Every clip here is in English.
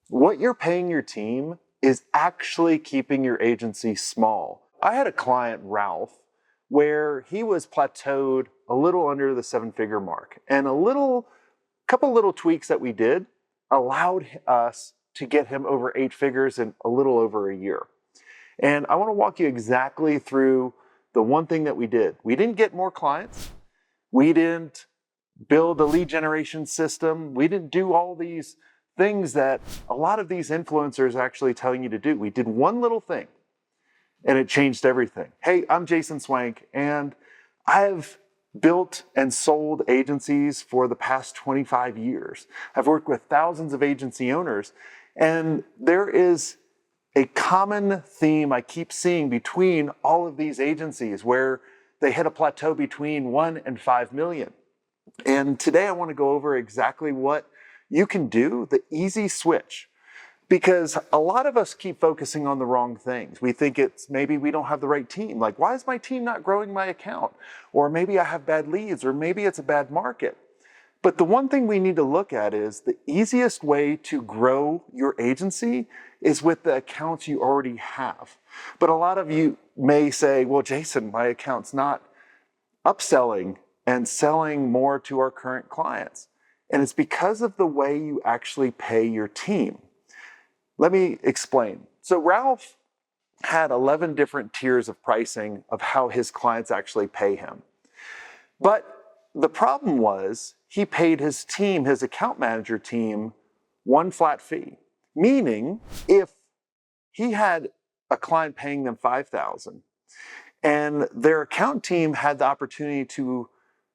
What you're paying your team is actually keeping your agency small. I had a client, Ralph, where he was plateaued a little under the 7-figure mark, and couple little tweaks that we did allowed us to get him over 8 figures in a little over a year. And I want to walk you exactly through the one thing that we did. We didn't get more clients. We didn't build a lead generation system. We didn't do all these things that a lot of these influencers are actually telling you to do. We did one little thing and it changed everything. Hey, I'm Jason Swank, and I've built and sold agencies for the past 25 years. I've worked with thousands of agency owners, and there is a common theme I keep seeing between all of these agencies where they hit a plateau between 1 and 5 million. And today I want to go over exactly what you can do, the easy switch. Because a lot of us keep focusing on the wrong things. We think it's maybe we don't have the right team. Like, why is my team not growing my account? Or maybe I have bad leads, or maybe it's a bad market. But the one thing we need to look at is the easiest way to grow your agency is with the accounts you already have. But a lot of you may say, well, Jason, my account's not upselling and selling more to our current clients. And it's because of the way you actually pay your team. Let me explain. So Ralph had 11 different tiers of pricing of how his clients actually pay him. But the problem was he paid his team, his account manager team, one flat fee. Meaning, if he had a client paying them $5,000 and their account team had the opportunity to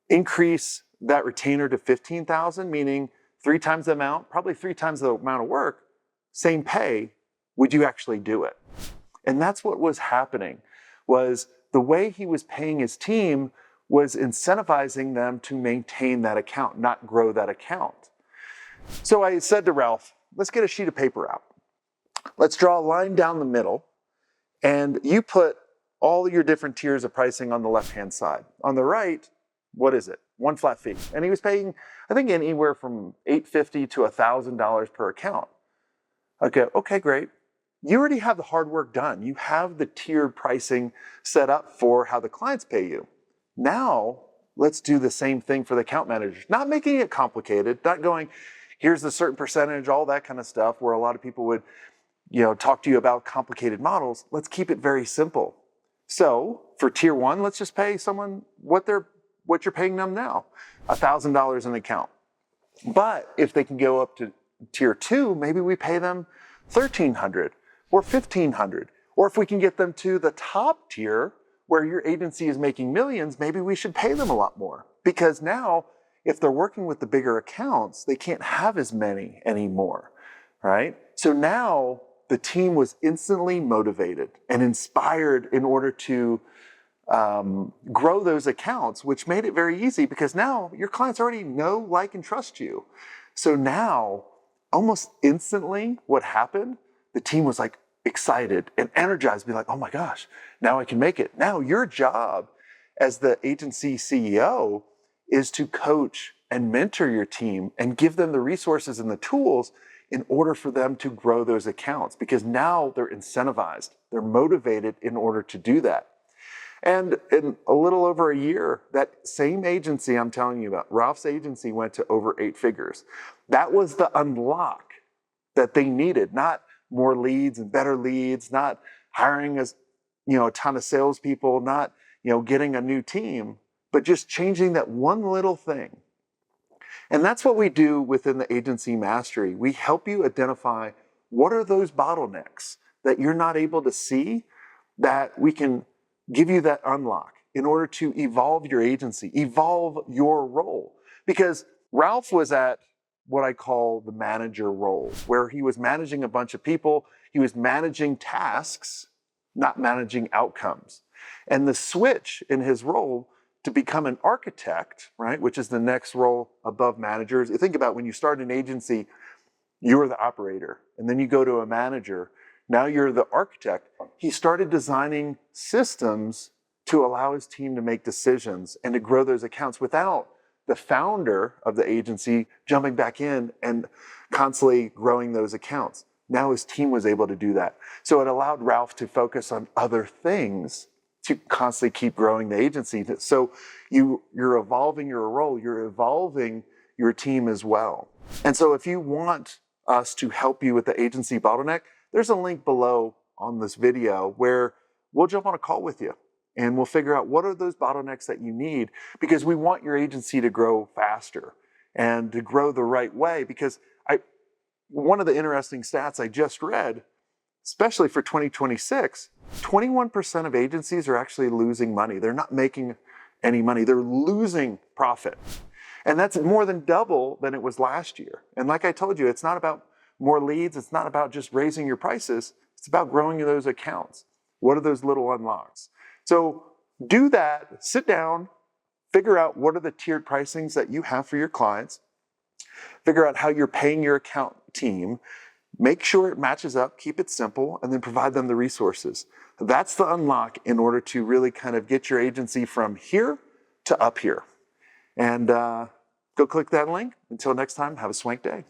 increase that retainer to $15,000, meaning 3 times the amount, probably 3 times the amount of work, same pay, would you actually do it? And that's what was happening, was the way he was paying his team was incentivizing them to maintain that account, not grow that account. So I said to Ralph, let's get a sheet of paper out. Let's draw a line down the middle, and you put all your different tiers of pricing on the left-hand side. On the right, what is it? One flat fee. And he was paying, I think, anywhere from $850 to $1,000 per account. Okay, great. You already have the hard work done. You have the tiered pricing set up for how the clients pay you. Now, let's do the same thing for the account managers. Not making it complicated, not going, here's a certain percentage, all that kind of stuff, where a lot of people would, talk to you about complicated models. Let's keep it very simple. So for tier 1, let's just pay someone what you're paying them now, $1,000 an account. But if they can go up to tier 2, maybe we pay them $1,300 or $1,500. Or if we can get them to the top tier where your agency is making millions, maybe we should pay them a lot more. Because now, if they're working with the bigger accounts, they can't have as many anymore, right? So now the team was instantly motivated and inspired in order to grow those accounts, which made it very easy because now your clients already know, like, and trust you. So now, almost instantly, what happened, the team was like excited and energized, be like, oh my gosh, now I can make it. Now your job as the agency CEO is to coach and mentor your team and give them the resources and the tools in order for them to grow those accounts, because now they're incentivized, they're motivated in order to do that. And in a little over a year, that same agency I'm telling you about, Ralph's agency, went to over 8 figures. That was the unlock that they needed, not more leads and better leads, not hiring a ton of salespeople, not getting a new team, but just changing that one little thing. And that's what we do within the Agency Mastery. We help you identify what are those bottlenecks that you're not able to see, that we can give you that unlock in order to evolve your agency, evolve your role. Because Ralph was at what I call the manager role, where he was managing a bunch of people, he was managing tasks, not managing outcomes. And the switch in his role to become an architect, right, which is the next role above managers. You think about when you start an agency, you're the operator, and then you go to a manager. Now you're the architect. He started designing systems to allow his team to make decisions and to grow those accounts without the founder of the agency jumping back in and constantly growing those accounts. Now his team was able to do that. So it allowed Ralph to focus on other things to constantly keep growing the agency. So you're evolving your role, you're evolving your team as well. And so if you want us to help you with the agency bottleneck, there's a link below on this video where we'll jump on a call with you and we'll figure out what are those bottlenecks that you need, because we want your agency to grow faster and to grow the right way. Because one of the interesting stats I just read, especially for 2026, 21% of agencies are actually losing money. They're not making any money. They're losing profit. And that's more than double than it was last year. And like I told you, it's not about more leads. It's not about just raising your prices. It's about growing those accounts. What are those little unlocks? So do that, sit down, figure out what are the tiered pricings that you have for your clients, figure out how you're paying your account team, make sure it matches up, keep it simple, and then provide them the resources. That's the unlock in order to really kind of get your agency from here to up here. And go click that link. Until next time, have a swank day.